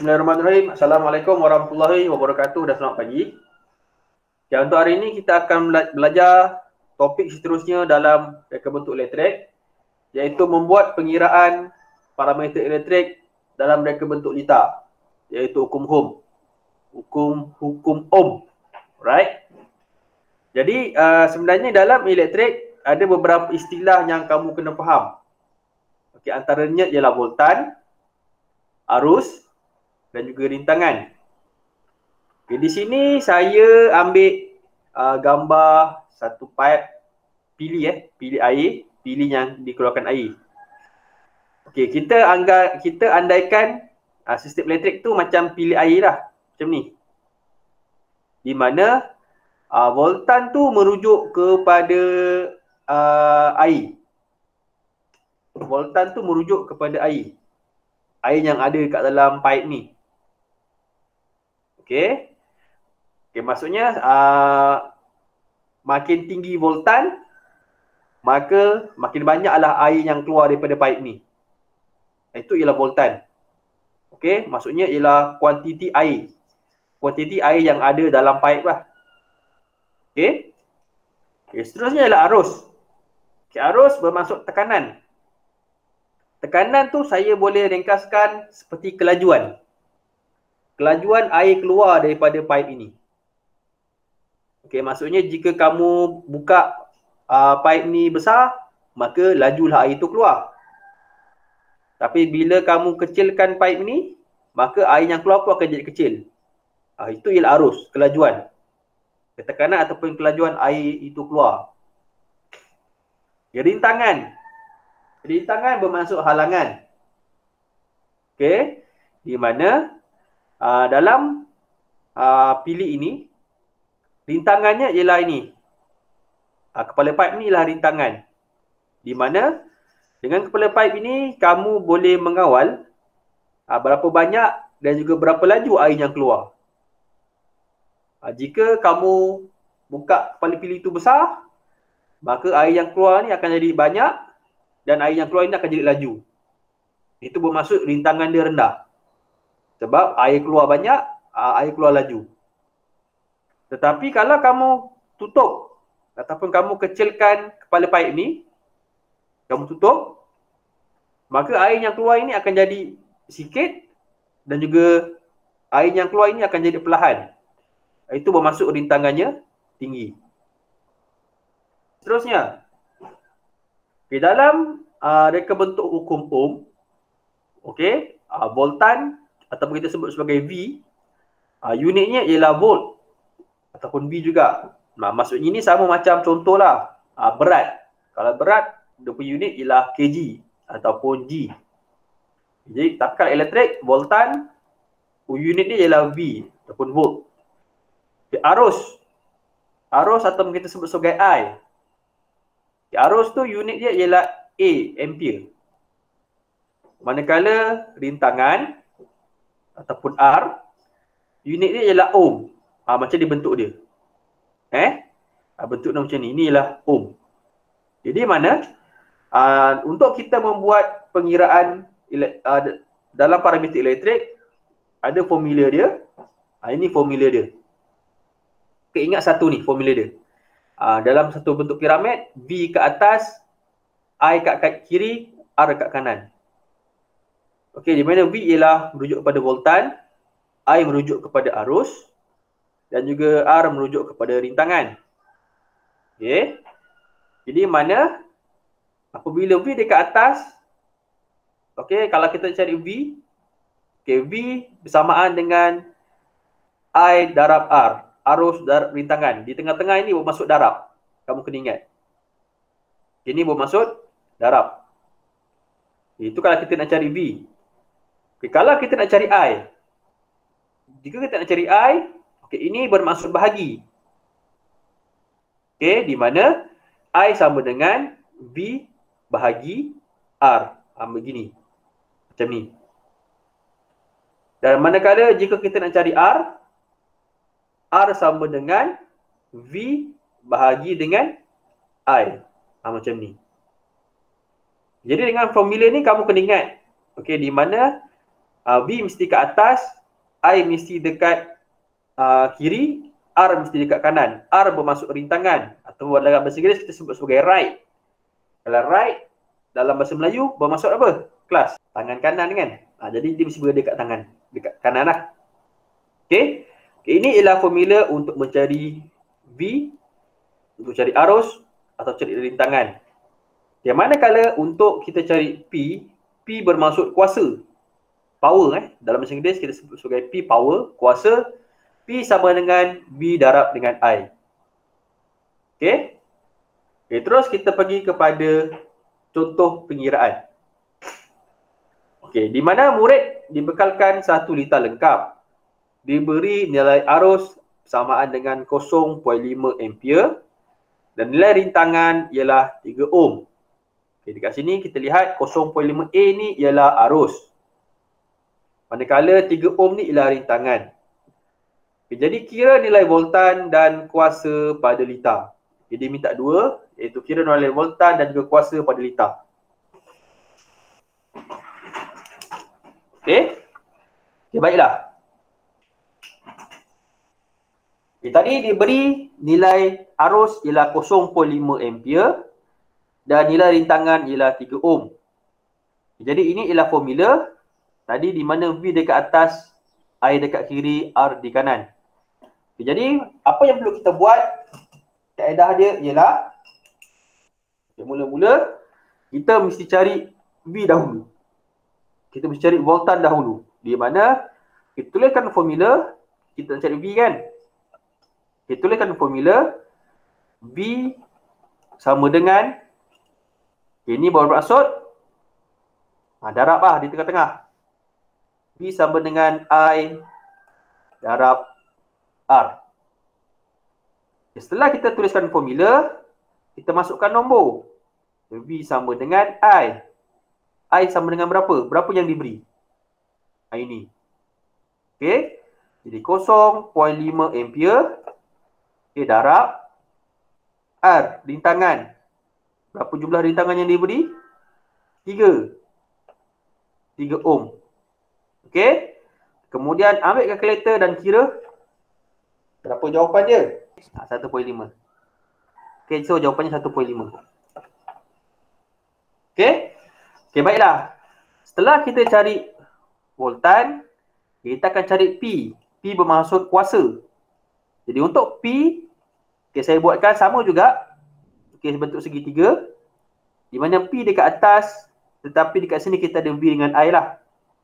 Bismillahirrahmanirrahim. Assalamualaikum warahmatullahi wabarakatuh dan selamat pagi. Okay, untuk hari ini kita akan belajar topik seterusnya dalam reka bentuk elektrik, iaitu membuat pengiraan parameter elektrik dalam reka bentuk lita, iaitu hukum Ohm. Hukum Ohm. Right? Jadi sebenarnya dalam elektrik ada beberapa istilah yang kamu kena faham. Okay, antaranya ialah voltan, arus dan juga rintangan. Okay, di sini saya ambil gambar satu pipe pilih air, pilih yang dikeluarkan air. Okey, kita andaikan sistem elektrik tu macam pilih air lah, macam ni. Di mana voltan tu merujuk kepada air. Voltan tu merujuk kepada air. Air yang ada kat dalam pipe ni. Okey. Okey, maksudnya makin tinggi voltan, maka makin banyaklah air yang keluar daripada pipe ni. Itu ialah voltan. Okey, maksudnya ialah kuantiti air. Kuantiti air yang ada dalam pipe lah. Okey. Okey, seterusnya ialah arus. Okey, arus bermaksud tekanan. Tekanan tu saya boleh ringkaskan seperti kelajuan. Kelajuan air keluar daripada pipe ini. Okey, maksudnya jika kamu buka pipe ni besar, maka lajulah air itu keluar. Tapi bila kamu kecilkan pipe ni, maka air yang keluar pun akan jadi kecil. Itu ialah arus, kelajuan. Tekanan ataupun kelajuan air itu keluar. Rintangan. Rintangan bermaksud halangan. Okey, di mana dalam pilih ini, rintangannya ialah ini. Kepala pipe ni ialah rintangan. Di mana dengan kepala pipe ini, kamu boleh mengawal berapa banyak dan juga berapa laju air yang keluar. Jika kamu buka kepala pilih itu besar, maka air yang keluar ni akan jadi banyak dan air yang keluar ini akan jadi laju. Itu bermaksud rintangan dia rendah. Sebab air keluar banyak, air keluar laju. Tetapi kalau kamu tutup ataupun kamu kecilkan kepala pipe ni, kamu tutup, maka air yang keluar ini akan jadi sikit dan juga air yang keluar ini akan jadi perlahan. Itu bermaksud rintangannya tinggi. Seterusnya, di dalam reka bentuk hukum Ohm, okey, voltan ataupun kita sebut sebagai V, unitnya ialah volt ataupun V juga. Maksudnya ini sama macam contohlah berat. Kalau berat, dia punya unit ialah kg ataupun G. Jadi tatkala elektrik, voltan, unit dia ialah V ataupun volt. Arus. Arus ataupun kita sebut sebagai I. Arus tu unit dia ialah A, ampere. Manakala rintangan ataupun R, unit dia ialah ohm. Macam dia bentuk dia. Bentuk dia macam ni. Ini ialah ohm. Jadi mana? Untuk kita membuat pengiraan dalam parameter elektrik, ada formula dia. Ini formula dia. Okay, ingat satu ni formula dia. Dalam satu bentuk piramid, V kat atas, I kat kiri, R kat kanan. Okey, di mana V ialah merujuk kepada voltan, I merujuk kepada arus dan juga R merujuk kepada rintangan. Okey. Jadi mana apabila V dekat atas, okey, kalau kita cari V, okey, V bersamaan dengan I darab R, arus darab rintangan. Di tengah-tengah ini bermaksud darab. Kamu kena ingat. Ini bermaksud darab. Itu kalau kita nak cari V. Okay, kalau kita nak cari I, jika kita nak cari I, okay, ini bermaksud bahagi. Okay, di mana I sama dengan V bahagi R. Begini. Macam ni. Dan manakala jika kita nak cari R, R sama dengan V bahagi dengan I. Macam ni. Jadi dengan formula ni kamu kena ingat. Okey, di mana V mesti ke atas, I mesti dekat kiri, R mesti dekat kanan. R bermaksud rintangan atau dalam bahasa Inggeris kita sebut sebagai right. Kalau right dalam bahasa Melayu bermaksud apa? Kelas. Tangan kanan kan? Jadi dia mesti berada dekat tangan, dekat kanan lah. Okey. Ini ialah formula untuk mencari V, untuk cari arus atau cari rintangan. Yang manakala untuk kita cari P, P bermaksud kuasa. Power dalam bahasa Inggeris kita sebut sebagai P power, kuasa. P sama dengan V darab dengan I. Okey. Okey, terus kita pergi kepada contoh pengiraan. Okey, di mana murid dibekalkan 1 liter lengkap. Diberi nilai arus bersamaan dengan 0.5 ampere dan nilai rintangan ialah 3 ohm. Okey, dekat sini kita lihat 0.5 A ni ialah arus. Manakala 3 ohm ni ialah rintangan. Okay, jadi kira nilai voltan dan kuasa pada liter. Jadi minta dua, iaitu kira nilai voltan dan juga kuasa pada liter. Okey. Okay, baiklah. Okay, tadi diberi nilai arus ialah 0.5 ampere dan nilai rintangan ialah 3 ohm. Jadi ini ialah formula tadi di mana V dekat atas, I dekat kiri, R di kanan. Okay, jadi apa yang perlu kita buat? Kaedah dia ialah mula-mula kita mesti cari V dahulu. Kita mesti cari voltan dahulu. Di mana kita tuliskan formula, kita nak cari V kan? Kita tuliskan formula V sama dengan, ini bermaksud darab lah di tengah-tengah. V sama dengan I darab R. Setelah kita tuliskan formula, kita masukkan nombor. V sama dengan I. I sama dengan berapa? Berapa yang diberi? Ini. Okey. Jadi 0.5 ampere. Okey, darab R, rintangan. Berapa jumlah rintangan yang diberi? 3 ohm. Okey. Kemudian ambil kalkulator dan kira berapa jawapan dia? 1.5. Okey, so jawapannya 1.5. Okey. Okey, baiklah. Setelah kita cari voltan, kita akan cari P. P bermaksud kuasa. Jadi untuk P, okay, saya buatkan sama juga. Okay, bentuk segitiga. Di mana P dekat atas, tetapi dekat sini kita ada V dengan I lah.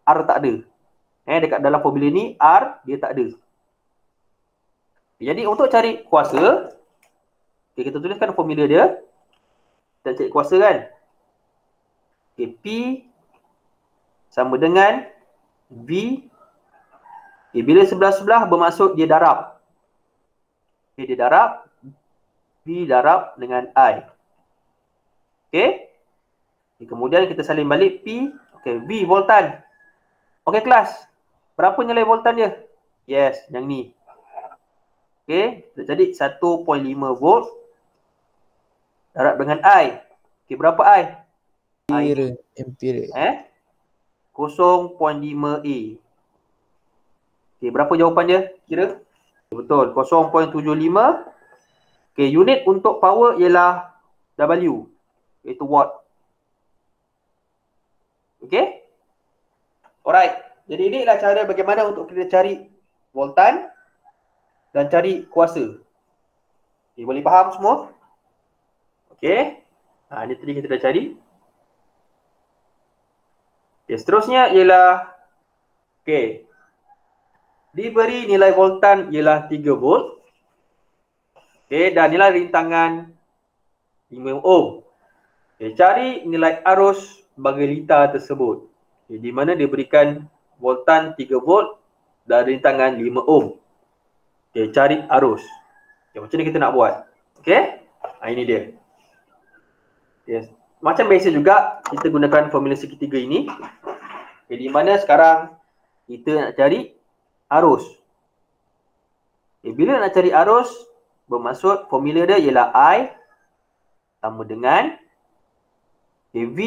R tak ada. Dekat dalam formula ni, R dia tak ada. Jadi untuk cari kuasa, okay, kita tuliskan formula dia. Kita cari kuasa kan. Okay, P sama dengan V. Okay, bila sebelah-sebelah bermaksud dia darab. Okay, dia darab, V darab dengan I. Okay. Kemudian kita salin balik P. Okay, V voltan. Okay kelas, berapa nilai voltan dia? Yes, yang ni. Okay, jadi 1.5 volt darab dengan I. Okay, berapa I? Ampere. 0.5 A. Okay, berapa jawapan dia? Kira? Betul, 0.75. Okay, unit untuk power ialah W, iaitu watt. Okay? Alright, jadi inilah cara bagaimana untuk kita cari voltan dan cari kuasa. Okay, boleh faham semua? Okay, ini tadi kita dah cari. Okay, seterusnya ialah, okay, diberi nilai voltan ialah 3 volt. Okay, dan nilai rintangan 5 ohm. Okay, cari nilai arus bagi liter tersebut. Okay, di mana diberikan voltan 3 volt dan rintangan 5 ohm. Okay, cari arus. Okay, macam ni kita nak buat. Okay, ini dia. Yes. Macam biasa juga kita gunakan formula segitiga ini. Okay, di mana sekarang kita nak cari arus. Okay, bila nak cari arus, bermaksud formula dia ialah I sama dengan V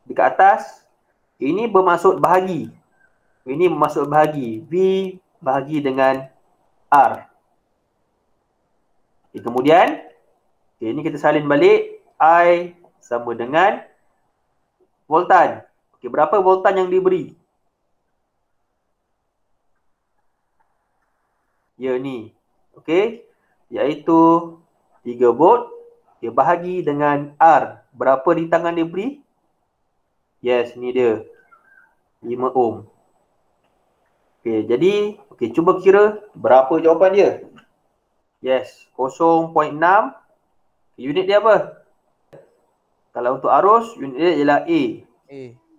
dekat atas. Ini bermaksud bahagi. Ini masuk bahagi. V bahagi dengan R. Okay, kemudian, ini kita salin balik. I sama dengan voltan. Okay, berapa voltan yang diberi? Ya ni. Okay. Iaitu 3 volt. Dia bahagi dengan R. Berapa rintangan dia beri? Yes, ni dia. 5 ohm. Okay, jadi cuba kira berapa jawapan dia. Yes, 0.6. Unit dia apa? Kalau untuk arus, unit dia ialah A.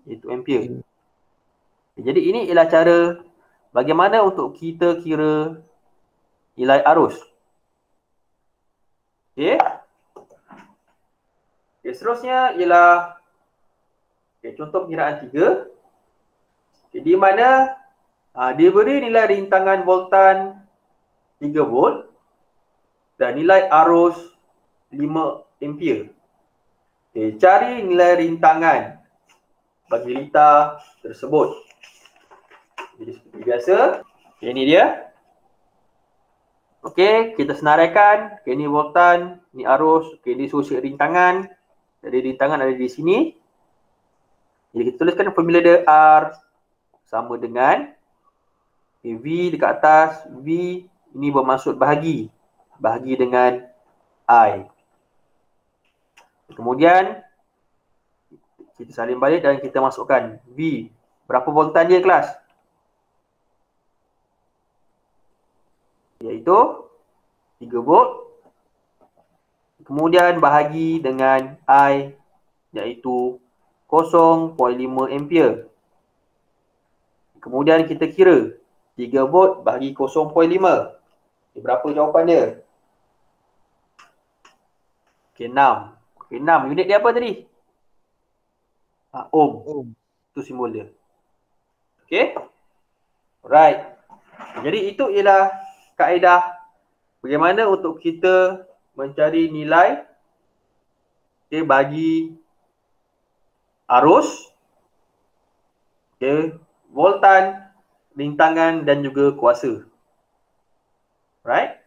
Iaitu ampere. Jadi ini ialah cara bagaimana untuk kita kira nilai arus. Okay. Okay, seterusnya ialah contoh pengiraan 3. Okay, di mana dia beri nilai rintangan voltan 3 volt dan nilai arus 5 ampere. Okay, cari nilai rintangan bagi lita tersebut. Jadi seperti biasa, ini dia. Okey, kita senaraikan. Okey, ni voltan, ni arus. Okey, dia suruh cek rintangan. Jadi rintangan ada di sini. Jadi kita tuliskan formula dia R sama dengan V dekat atas. V ini bermaksud bahagi. Bahagi dengan I. Kemudian kita salin balik dan kita masukkan V. Berapa voltan dia kelas? Iaitu 3 volt. Kemudian bahagi dengan I iaitu 0.5 ampere. Kemudian kita kira 3 volt bahagi 0.5. Berapa jawapan dia? Okey, 6. Okey, 6. Unit dia apa tadi? Ohm. Itu simbol dia. Okey. Alright. Jadi itu ialah kaedah bagaimana untuk kita mencari nilai bagi arus, voltan, rintangan dan juga kuasa. Right?